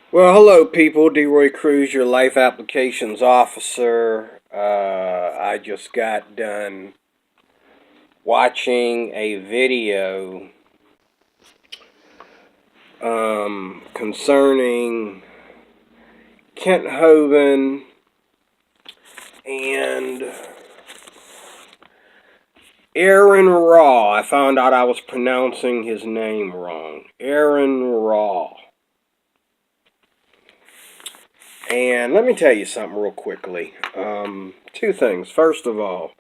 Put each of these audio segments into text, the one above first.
Well, hello, people. DeRoy Cruz, your life applications officer. I just got done watching a video concerning Kent Hovind and AronRa. I found out I was pronouncing his name wrong. AronRa. And let me tell you something real quickly. Two things. First of all,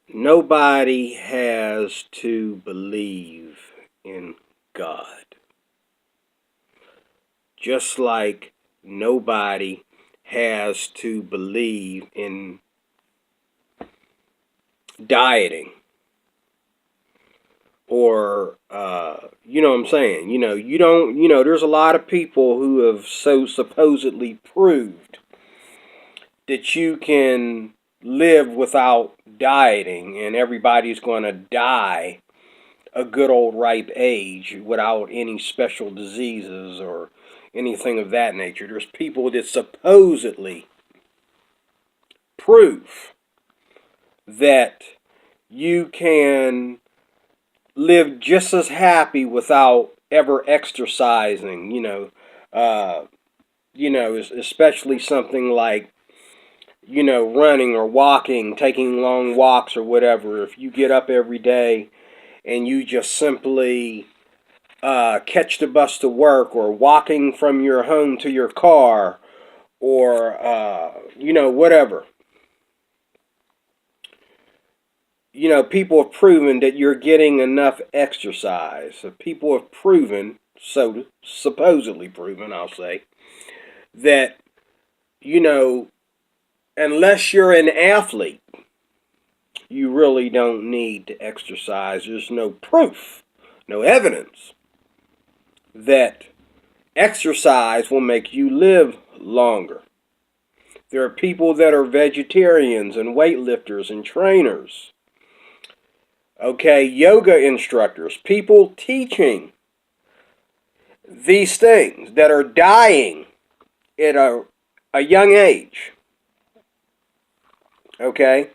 nobody has to believe in God. Just like nobody has to believe in dieting or, you know what I'm saying? You don't, there's a lot of people who have so supposedly proved that you can live without dieting and everybody's going to die a good old ripe age without any special diseases or anything of that nature. There's people that supposedly prove that you can live just as happy without ever exercising, especially something like, running or walking, taking long walks or whatever. If you get up every day and you just simply catch the bus to work or walking from your home to your car or, whatever. People have proven that you're getting enough exercise. So people have proven, so supposedly proven, I'll say, that, you know, unless you're an athlete, you really don't need to exercise. There's no proof, no evidence that exercise will make you live longer. There are people that are vegetarians and weightlifters and trainers. Okay, yoga instructors, people teaching these things that are dying at a young age. Okay?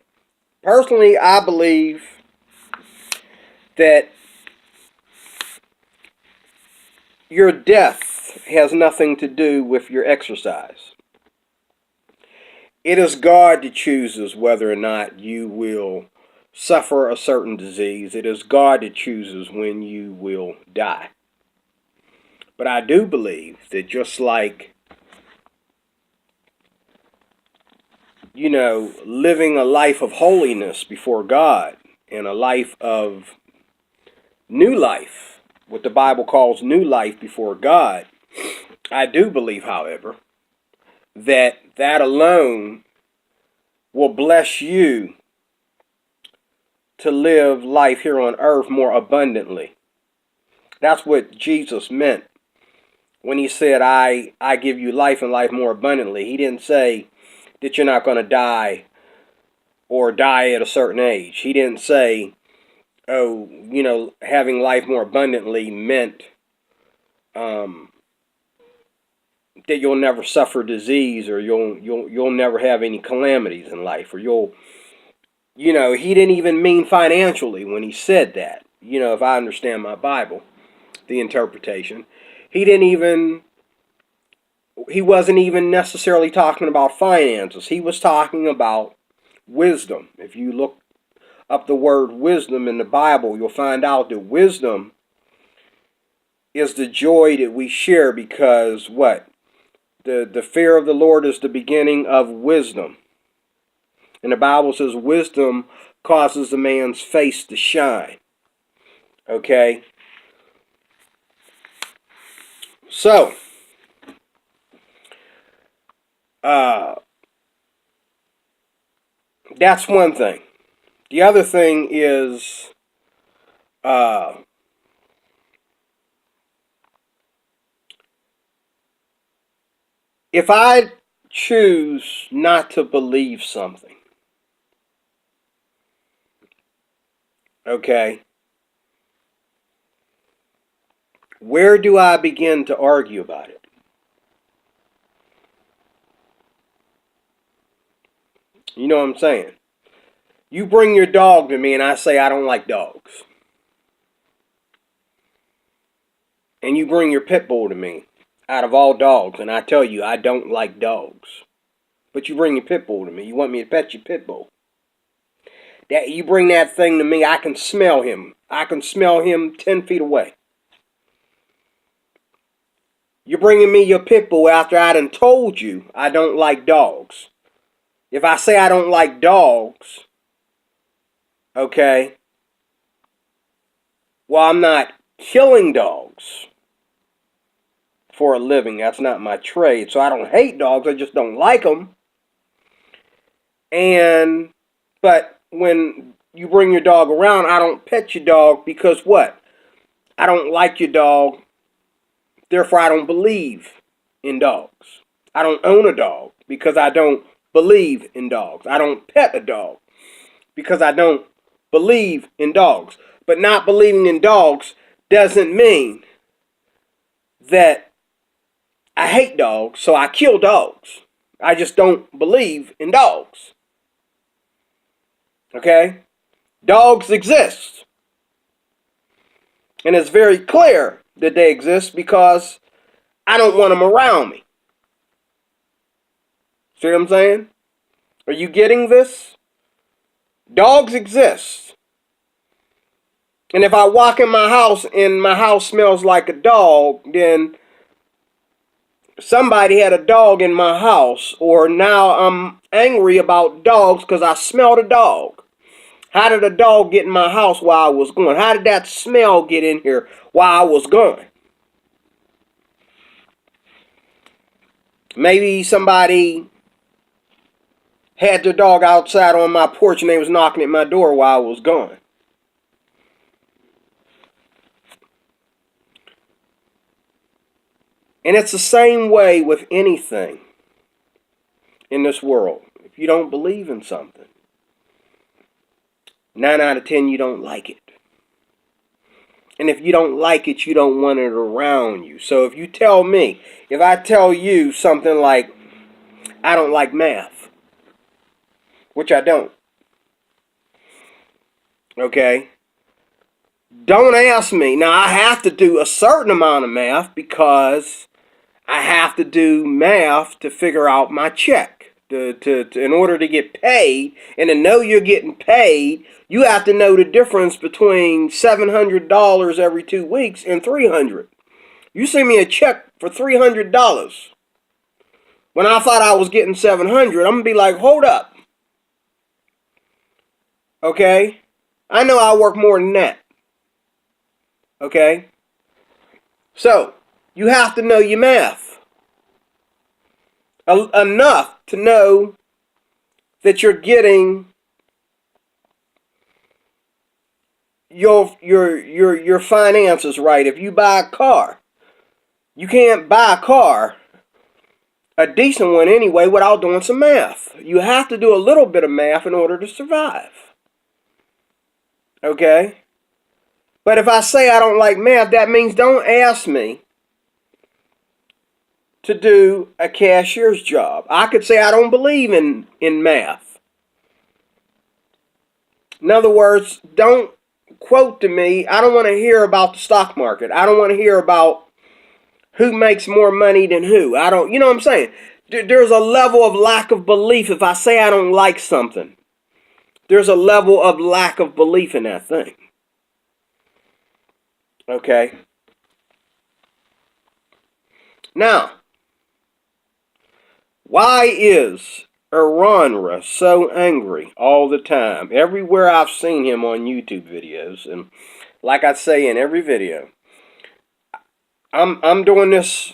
Personally, I believe that your death has nothing to do with your exercise. It is God that chooses whether or not you will suffer a certain disease. It is God that chooses when you will die. But I do believe that just like, living a life of holiness before God and a life of new life, what the Bible calls new life before God, I do believe, however, that that alone will bless you to live life here on earth more abundantly. That's what Jesus meant when he said, I give you life and life more abundantly. He didn't say that you're not going to die or die at a certain age. He didn't say, oh, having life more abundantly meant that you'll never suffer disease or you'll never have any calamities in life or he didn't even mean financially when he said that. If I understand my Bible, the interpretation, he wasn't even necessarily talking about finances. He was talking about wisdom. If you look up the word wisdom in the Bible, you'll find out that wisdom is the joy that we share because what? The fear of the Lord is the beginning of wisdom. And the Bible says wisdom causes a man's face to shine. Okay? So, that's one thing. The other thing is, if I choose not to believe something, okay, where do I begin to argue about it? You know what I'm saying? You bring your dog to me and I say I don't like dogs. And you bring your pit bull to me out of all dogs and I tell you I don't like dogs. But you bring your pit bull to me. You want me to pet your pit bull. That you bring that thing to me, I can smell him. I can smell him 10 feet away. You're bringing me your pit bull after I done told you I don't like dogs. If I say I don't like dogs, okay, well, I'm not killing dogs for a living. That's not my trade. So I don't hate dogs. I just don't like them. But when you bring your dog around, I don't pet your dog because what? I don't like your dog. Therefore, I don't believe in dogs. I don't own a dog because I don't believe in dogs. I don't pet a dog because I don't believe in dogs. But not believing in dogs doesn't mean that I hate dogs, so I kill dogs. I just don't believe in dogs. Okay? Dogs exist. And it's very clear that they exist because I don't want them around me. See what I'm saying? Are you getting this? Dogs exist. And if I walk in my house and my house smells like a dog, then somebody had a dog in my house, or now I'm angry about dogs because I smelled a dog. How did a dog get in my house while I was gone? How did that smell get in here while I was gone? Maybe somebody had their dog outside on my porch and they was knocking at my door while I was gone. And it's the same way with anything in this world. If you don't believe in something, 9 out of 10 you don't like it. And if you don't like it, you don't want it around you. So if I tell you something like, I don't like math, which I don't, okay? Don't ask me. Now, I have to do a certain amount of math because I have to do math to figure out my check. In order to get paid and to know you're getting paid, you have to know the difference between $700 every 2 weeks and $300. You send me a check for $300 when I thought I was getting $700. I'm gonna be like, hold up, okay? I know I work more than that, okay? So you have to know your math enough to know that you're getting your finances right. If you buy a car, you can't buy a car, a decent one anyway, without doing some math. You have to do a little bit of math in order to survive. Okay? But if I say I don't like math, that means don't ask me to do a cashier's job. I could say I don't believe in math. In other words, don't quote to me, I don't want to hear about the stock market. I don't want to hear about who makes more money than who. You know what I'm saying? There's a level of lack of belief. If I say I don't like something, there's a level of lack of belief in that thing. Okay? Now, why is AronRa so angry all the time? Everywhere I've seen him on YouTube videos, and like I say in every video, I'm doing this,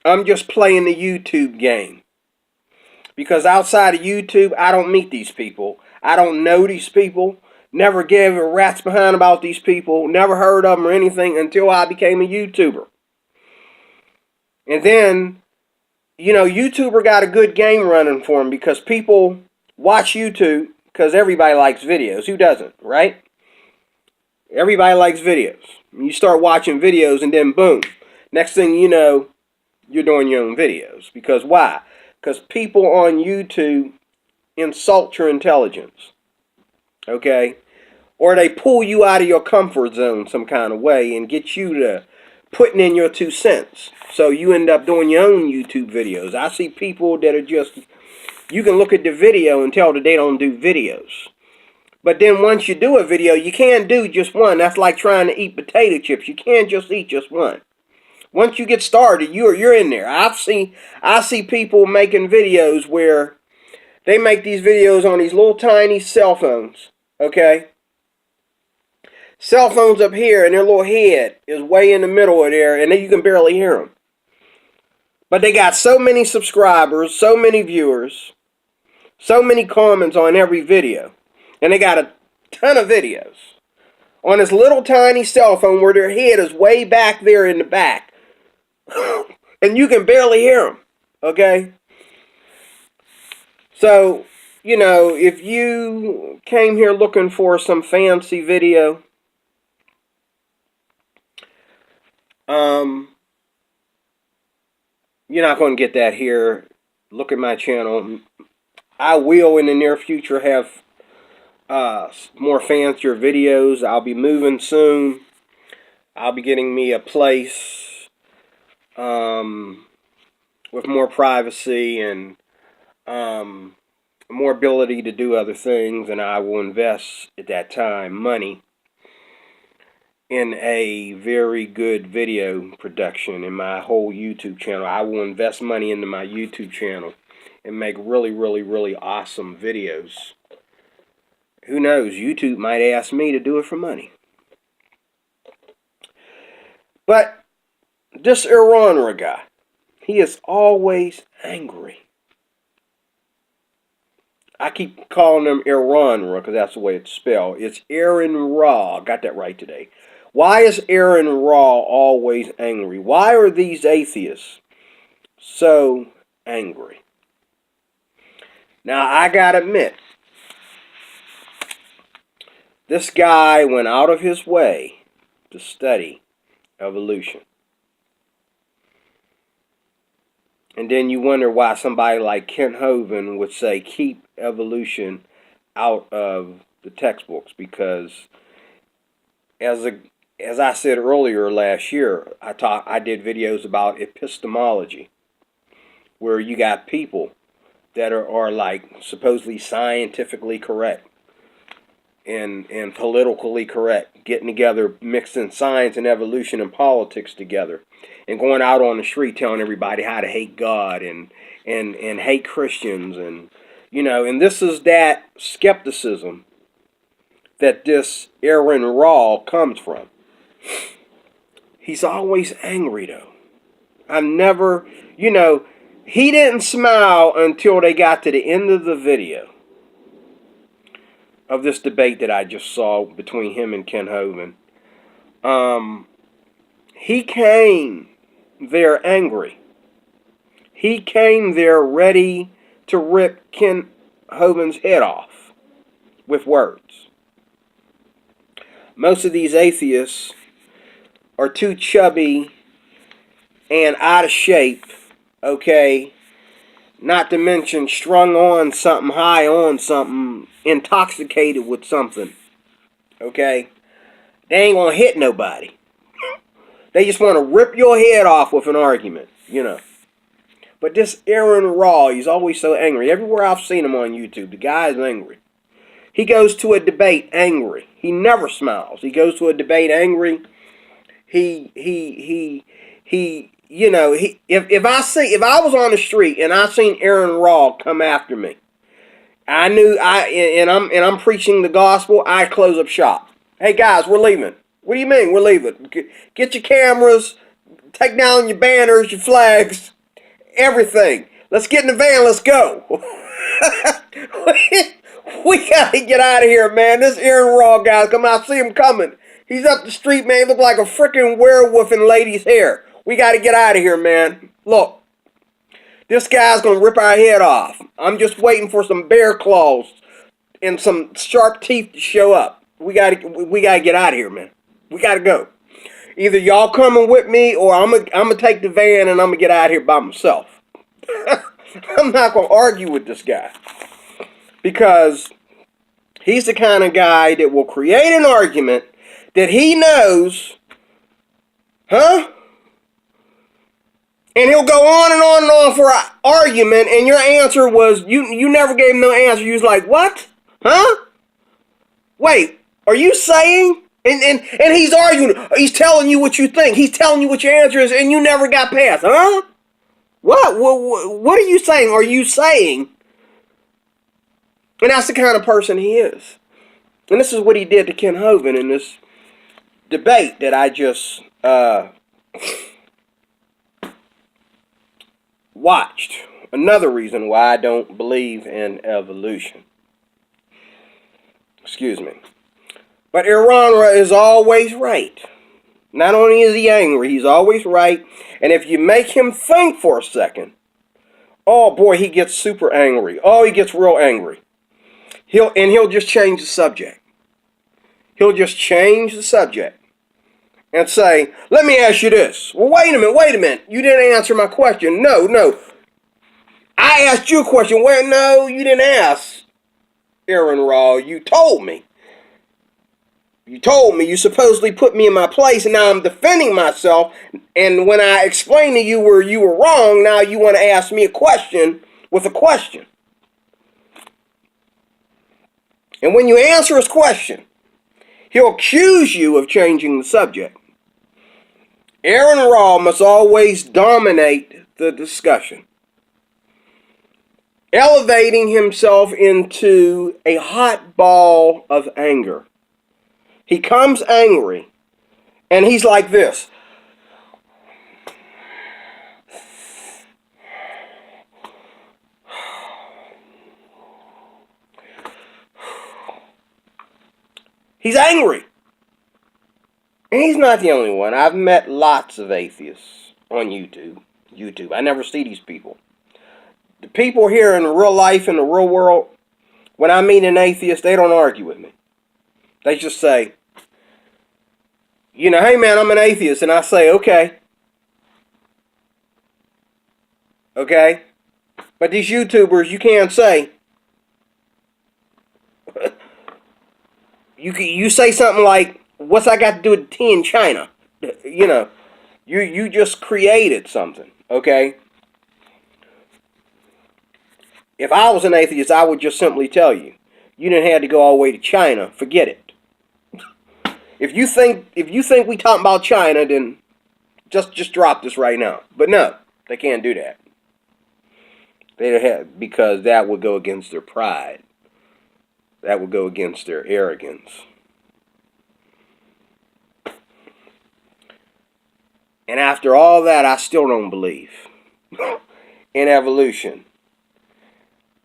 I'm just playing the YouTube game. Because outside of YouTube, I don't meet these people. I don't know these people. Never gave a rat's behind about these people. Never heard of them or anything until I became a YouTuber. And then, YouTuber got a good game running for him because people watch YouTube because everybody likes videos. Who doesn't, right? Everybody likes videos. You start watching videos and then boom. Next thing you know, you're doing your own videos. Because why? Because people on YouTube insult your intelligence. Okay? Or they pull you out of your comfort zone some kind of way and get you to putting in your 2 cents. So you end up doing your own YouTube videos. I see people that are just, you can look at the video and tell that they don't do videos. But then once you do a video, you can't do just one. That's like trying to eat potato chips. You can't just eat just one. Once you get started, you're in there. I see people making videos where they make these videos on these little tiny cell phones. Okay? Cell phones up here, and their little head is way in the middle of there, and then you can barely hear them. But they got so many subscribers, so many viewers, so many comments on every video. And they got a ton of videos on this little tiny cell phone where their head is way back there in the back. And you can barely hear them. Okay? So, you know, if you came here looking for some fancy video, you're not going to get that here. Look at my channel. I will in the near future have more fancier videos. I'll be moving soon. I'll be getting me a place with more privacy and more ability to do other things, and I will invest at that time money in a very good video production in my whole YouTube channel. I will invest money into my YouTube channel and make really, really, really awesome videos. Who knows? YouTube might ask me to do it for money. But this AronRa guy, he is always angry. I keep calling him AronRa because that's the way it's spelled. It's AronRa. Got that right today. Why is AronRa always angry? Why are these atheists so angry? Now, I gotta admit, this guy went out of his way to study evolution. And then you wonder why somebody like Kent Hovind would say keep evolution out of the textbooks, because as I said earlier last year, I did videos about epistemology, where you got people that are like supposedly scientifically correct and politically correct, getting together, mixing science and evolution and politics together, and going out on the street telling everybody how to hate God and hate Christians, and you know, and this is that skepticism that this AronRa comes from. He's always angry though. I've never, you know, he didn't smile until they got to the end of the video of this debate that I just saw between him and Kent Hovind. He came there angry. He came there ready to rip Kent Hovind's head off with words. Most of these atheists are too chubby and out of shape, okay, not to mention strung on something, high on something, intoxicated with something, okay? They ain't gonna hit nobody. They just want to rip your head off with an argument, you know. But this AronRa, he's always so angry. Everywhere I've seen him on YouTube, the guy is angry. He goes to a debate angry. He never smiles. He goes to a debate angry. You know, if I was on the street and I seen AronRa come after me, I knew I'm preaching the gospel, I'd close up shop. Hey guys, we're leaving. What do you mean we're leaving? Get your cameras, take down your banners, your flags, everything. Let's get in the van, let's go. We gotta get out of here, man. This AronRa guy's coming. I see him coming. He's up the street, man. He look like a freaking werewolf in lady's hair. We gotta get out of here, man. Look, this guy's gonna rip our head off. I'm just waiting for some bear claws and some sharp teeth to show up. We gotta get out of here, man. We gotta go. Either y'all coming with me, or I'm gonna take the van and I'm gonna get out of here by myself. I'm not gonna argue with this guy, because he's the kind of guy that will create an argument that he knows, huh? And he'll go on and on and on for an argument, and your answer was, you never gave him no answer. You was like, what? Huh? Wait, are you saying? And he's arguing. He's telling you what you think. He's telling you what your answer is, and you never got past. Huh? What are you saying? Are you saying? And that's the kind of person he is. And this is what he did to Kent Hovind in this debate that I just watched. Another reason why I don't believe in evolution. Excuse me. But AronRa is always right. Not only is he angry, he's always right. And if you make him think for a second, oh boy, he gets super angry. Oh, he gets real angry. He'll just change the subject. He'll just change the subject and say, let me ask you this. Well, wait a minute. You didn't answer my question. No. I asked you a question. Well, no, you didn't ask, AronRa. You told me. You supposedly put me in my place, and now I'm defending myself. And when I explained to you where you were wrong, now you want to ask me a question with a question. And when you answer his question, he'll accuse you of changing the subject. AronRa must always dominate the discussion, elevating himself into a hot ball of anger. He comes angry, and he's like this. He's angry. And he's not the only one. I've met lots of atheists on YouTube. I never see these people. The people here in real life, in the real world, when I meet an atheist, they don't argue with me. They just say, hey man, I'm an atheist. And I say, okay. Okay? But these YouTubers, you can't say. You say something like, what's I got to do with tea in China? You just created something, okay? If I was an atheist, I would just simply tell you, you didn't have to go all the way to China. Forget it. If you think we talking about China, then just drop this right now. But no, they can't do that. They don't have, because that would go against their pride. That would go against their arrogance. And after all that, I still don't believe in evolution.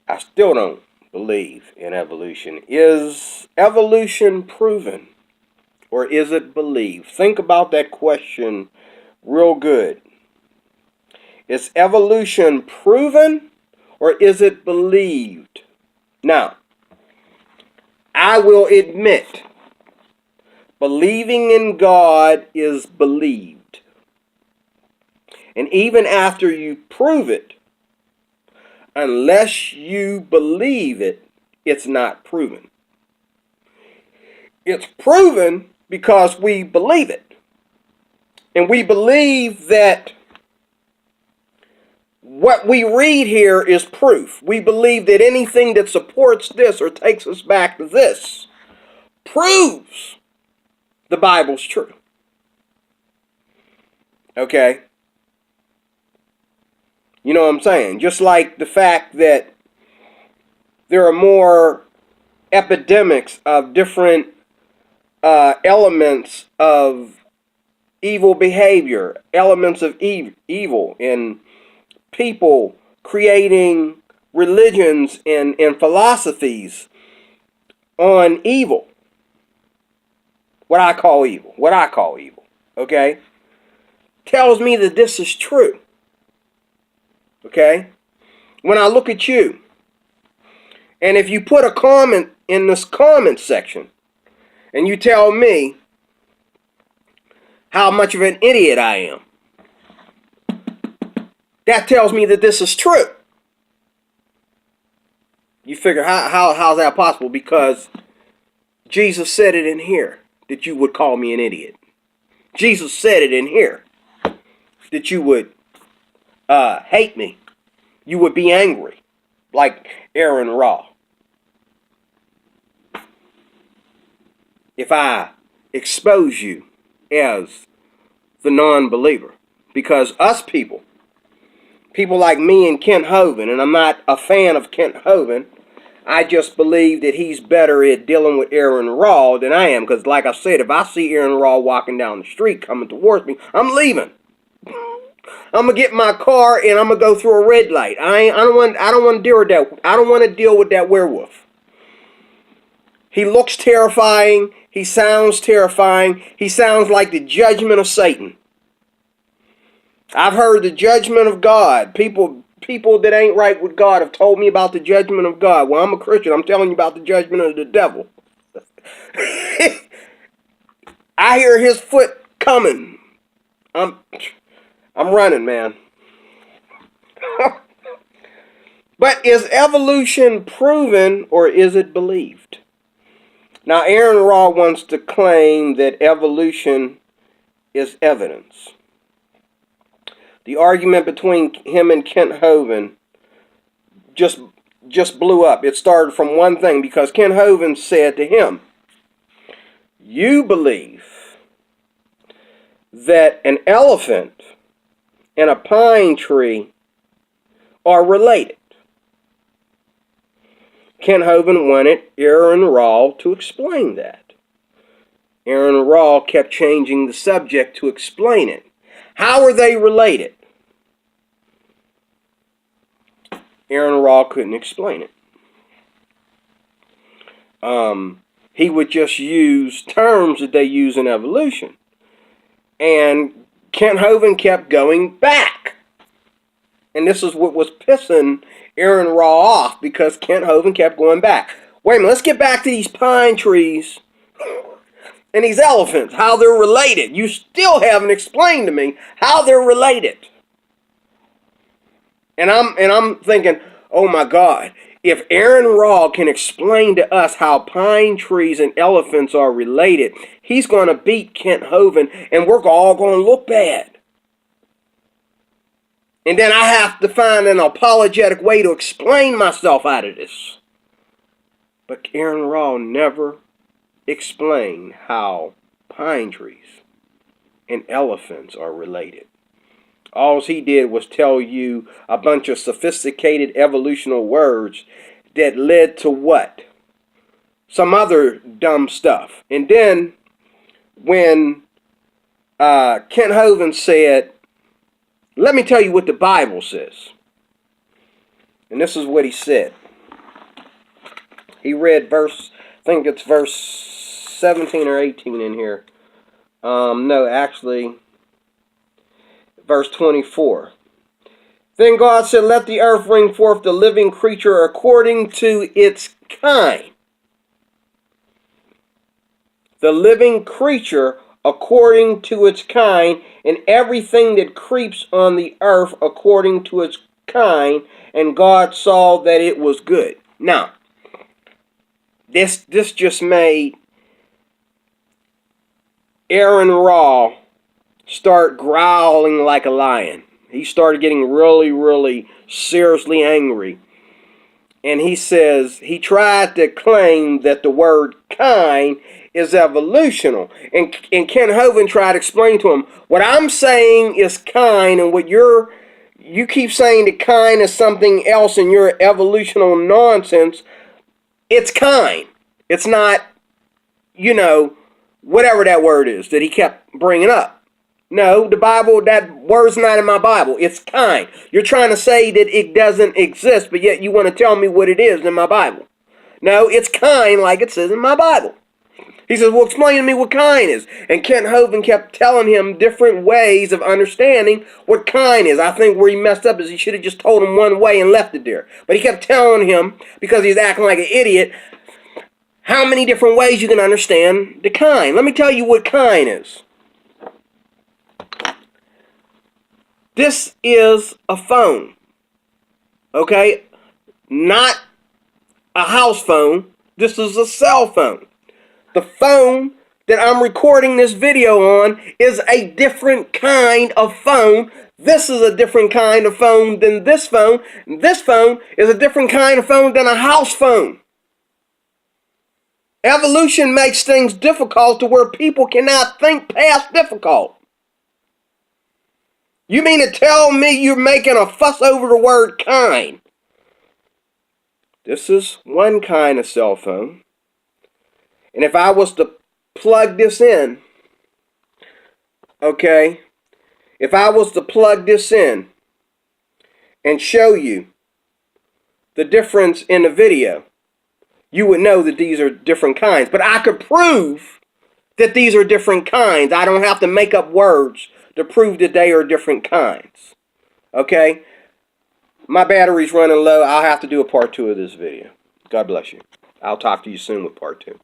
I still don't believe in evolution. Is evolution proven, or is it believed? Think about that question real good. Is evolution proven, or is it believed? Now, I will admit, believing in God is believed. And even after you prove it, unless you believe it, it's not proven. It's proven because we believe it. And we believe that what we read here is proof. We believe that anything that supports this or takes us back to this proves the Bible's true. Okay? You know what I'm saying? Just like the fact that there are more epidemics of different elements of evil behavior, elements of evil, and people creating religions and philosophies on evil. What I call evil. Okay? Tells me that this is true. Okay? When I look at you, and if you put a comment in this comment section, and you tell me how much of an idiot I am. That tells me that this is true. You figure, how's that possible? Because Jesus said it in here that you would call me an idiot. Jesus said it in here that you would hate me. You would be angry, like AronRa, if I expose you as the non-believer. Because us people like me and Kent Hovind, and I'm not a fan of Kent Hovind, I just believe that he's better at dealing with AronRa than I am. Because like I said, if I see AronRa walking down the street coming towards me, I'm leaving. I'm gonna get in my car and I'm gonna go through a red light. I don't want to deal with that. I don't want to deal with that werewolf. He looks terrifying. He sounds terrifying. He sounds like the judgment of Satan. I've heard the judgment of God. People that ain't right with God have told me about the judgment of God. Well, I'm a Christian. I'm telling you about the judgment of the devil. I hear his foot coming. I'm running, man. But is evolution proven or is it believed? Now, AronRa wants to claim that evolution is evidence. The argument between him and Kent Hovind just blew up. It started from one thing because Kent Hovind said to him, you believe that an elephant and a pine tree are related. Kent Hovind wanted AronRa to explain that. AronRa kept changing the subject to explain it. How are they related? AronRa couldn't explain it. He would just use terms that they use in evolution. And Kent Hovind kept going back. And this is what was pissing AronRa off, because Kent Hovind kept going back. Wait a minute, let's get back to these pine trees and these elephants, how they're related. You still haven't explained to me how they're related. And I'm thinking, oh my God, if AronRa can explain to us how pine trees and elephants are related, he's going to beat Kent Hovind, and we're all going to look bad. And then I have to find an apologetic way to explain myself out of this. But AronRa never explained how pine trees and elephants are related. All he did was tell you a bunch of sophisticated evolutional words that led to what? Some other dumb stuff. And then when Kent Hovind said, let me tell you what the Bible says. And this is what he said. He read verse, I think it's verse 17 or 18 in here. No, actually, verse 24. Then God said, let the earth bring forth the living creature according to its kind. The living creature according to its kind, and everything that creeps on the earth according to its kind. And God saw that it was good. Now, this just made AronRa start growling like a lion. He started getting really, really seriously angry. And he says, he tried to claim that the word kind is evolutional. And Kent Hovind tried to explain to him, what I'm saying is kind, and what you keep saying that kind is something else in your evolutional nonsense. It's kind. It's not, whatever that word is that he kept bringing up. No, the Bible, that word's not in my Bible. It's kind. You're trying to say that it doesn't exist, but yet you want to tell me what it is in my Bible. No, it's kind like it says in my Bible. He says, well, explain to me what kind is. And Kent Hovind kept telling him different ways of understanding what kind is. I think where he messed up is he should have just told him one way and left it there. But he kept telling him, because he's acting like an idiot, how many different ways you can understand the kind. Let me tell you what kind is. This is a phone. Okay? Not a house phone. This is a cell phone. The phone that I'm recording this video on is a different kind of phone. This is a different kind of phone than this phone. This phone is a different kind of phone than a house phone. Evolution makes things difficult to where people cannot think past difficult. You mean to tell me you're making a fuss over the word kind? This is one kind of cell phone. And if I was to plug this in, okay, if I was to plug this in and show you the difference in the video, you would know that these are different kinds. But I could prove that these are different kinds. I don't have to make up words to prove that they are different kinds. Okay? My battery's running low. I'll have to do a part 2 of this video. God bless you. I'll talk to you soon with part 2.